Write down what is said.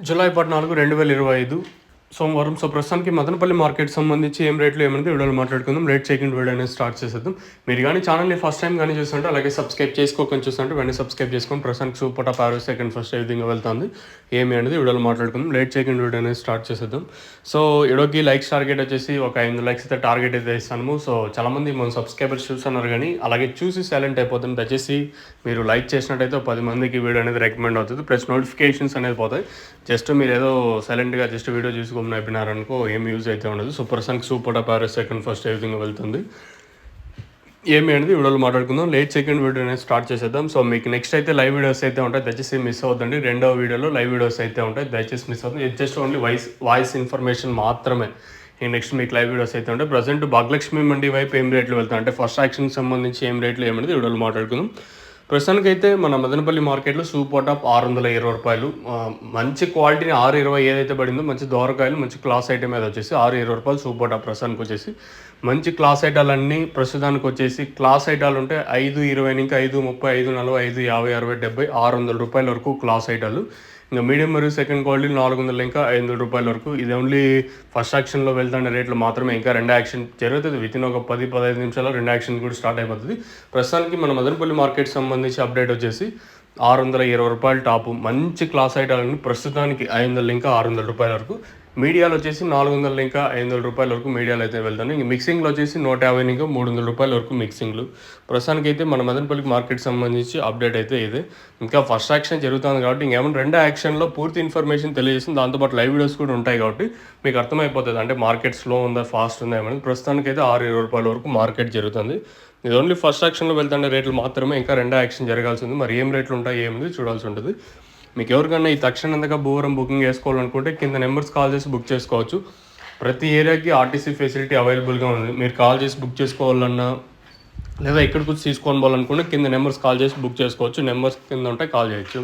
July 14, 2025 సోమవారం. So ప్రస్తుతానికి Madanapalle market సంబంధించి ఏం రేట్లు ఏమైనా వీడియోలో మాట్లాడుకుందాం. రేట్ చెకింగ్ వీడియో అనేది స్టార్ట్ చేసేద్దాం. మీరు కానీ ఛానల్ని ఫస్ట్ టైం కానీ చూస్తుంటే అలాగే సబ్స్క్రైబ్ చేసుకోకుండా చూస్తుంటే వెంటనే సబ్స్క్రైబ్ చేసుకొని ప్రస్తుతానికి super top average second first ఏ విధంగా వెళ్తుంది ఏమి అనేది వీడియోలో మాట్లాడుకుందాం. రేట్ చెకింగ్ వీడియో అనేది స్టార్ట్ చేసేద్దాం. సో ఈరోజు లైక్స్ టార్గెట్ వచ్చేసి ఒక 500 లైక్స్ అయితే టార్గెట్ అయితే ఇస్తాము. సో చాలామంది మన సబ్స్క్రైబర్స్ చూస్తున్నారు కానీ అలాగే చూసి సైలెంట్ అయిపోతుంది. దయచేసి మీరు లైక్ చేసినట్టయితే 10 మందికి వీడియో అనేది రికమెండ్ అవుతుంది. ప్లస్ నోటిఫికేషన్స్ అనేది పోతాయి. జస్ట్ మీరు ఏదో సైలెంట్గా జస్ట్ వీడియో చూసుకొని అయిపోయినారనుకో ఏం యూజ్ అయితే ఉండదు. సో ప్రస్తుతానికి super top average second first ఏ విధంగా వెళ్తుంది ఏమి అనేది వీడియోలో మాట్లాడుకుందాం. లేట్ సెకండ్ వీడియో అనేది స్టార్ట్ చేసేద్దాం. సో మీకు నెక్స్ట్ అయితే లైవ్ వీడియోస్ అయితే ఉంటాయి, దయచేసి మిస్ అవుతుంది. రెండవ వీడియోలో లైవ్ వీడియోస్ అయితే ఉంటాయి, దయచేసి మిస్ అవుతుంది. ఇది జస్ట్ ఓన్లీ వాయిస్ ఇన్ఫర్మేషన్ మాత్రమే. నెక్స్ట్ మీకు లైవ్ వీడియోస్ అయితే ఉంటాయి. ప్రజెంట్ భాగ్యలక్ష్మి మండి వైపు ఏం రేట్లు వెళ్తాయి అంటే ఫస్ట్ యాక్షన్కి సంబంధించి ఏం రేట్లు ఏమనేది వీడియోలో మాట్లాడుకుందాం. ప్రస్తుతానికైతే మన మదనపల్లి మార్కెట్లో సూపర్ టాప్ 620 రూపాయలు, మంచి క్వాలిటీని 620 ఏదైతే పడిందో మంచి దోరకాయలు మంచి క్లాస్ ఐటమ్ మీద వచ్చేసి 620 రూపాయలు సూపర్ టాప్. ప్రస్తుతానికి వచ్చేసి మంచి క్లాస్ ఐటాలన్నీ ప్రస్తుతానికి వచ్చేసి క్లాస్ ఐటాలు ఉంటే 520 నుంచి 530, 540, 550, 60, 70, 600 రూపాయల వరకు క్లాస్ ఐటాలు. ఇంకా మీడియం మరియు సెకండ్ క్వాలిటీ 400 ఇంకా 500 రూపాయల వరకు. ఇది ఓన్లీ ఫస్ట్ యాక్షన్లో వెళ్తున్న రేట్లు మాత్రమే. ఇంకా రెండు యాక్షన్ జరుగుతుంది వితిన్ ఒక 10-15 నిమిషాల్లో రెండు యాక్షన్ కూడా స్టార్ట్ అయిపోతుంది. ప్రస్తుతానికి మన మదనపల్లి మార్కెట్ సంబంధించి అప్డేట్ వచ్చేసి 620 రూపాయలు టాపు మంచి క్లాస్ ఐటాలన్నీ ప్రస్తుతానికి 500 ఇంకా 600 రూపాయల వరకు. మీడియాలో వచ్చేసి 400 ఇంకా 500 రూపాయల వరకు మీడియాలో అయితే వెళ్తాను. ఇంక మిక్సింగ్లో వచ్చేసి 150 ఇంకా 300 రూపాయల వరకు మిక్సింగ్లు. ప్రస్తుతానికి అయితే మన మదనపల్లి మార్కెట్ సంబంధించి అప్డేట్ అయితే ఇదే. ఇంకా ఫస్ట్ యాక్షన్ జరుగుతుంది కాబట్టి ఇంకేమైనా రెండో యాక్షన్లో పూర్తి ఇన్ఫర్మేషన్ తెలియజేస్తుంది. దాంతోపాటు లైవ్ వీడియోస్ కూడా ఉంటాయి కాబట్టి మీకు అర్థమైపోతుంది అంటే మార్కెట్ స్లో ఉందా ఫాస్ట్ ఉందా ఏమని. ప్రస్తుతానికి అయితే 620 రూపాయల వరకు మార్కెట్ జరుగుతుంది. ఇది ఓన్లీ ఫస్ట్ యాక్షన్లో వెళ్తుండే రేట్లు మాత్రమే. ఇంకా రెండో యాక్షన్ జరగాల్సి ఉంది. మరి ఏం రేట్లు ఉంటాయి ఏమిది చూడాల్సి ఉంటుంది. మీకు ఎవరికైనా ఈ తక్షణంతగా భూవరం బుకింగ్ చేసుకోవాలనుకుంటే కింద నెంబర్స్ కాల్ చేసి బుక్ చేసుకోవచ్చు. ప్రతి ఏరియాకి ఆర్టీసీ ఫెసిలిటీ అవైలబుల్గా ఉంది. మీరు కాల్ చేసి బుక్ చేసుకోవాలన్నా లేదా ఎక్కడికి తీసుకోవాలనుకుంటే కింద నెంబర్స్ కాల్ చేసి బుక్ చేసుకోవచ్చు. నెంబర్స్ కింద ఉంటే కాల్ చేయొచ్చు.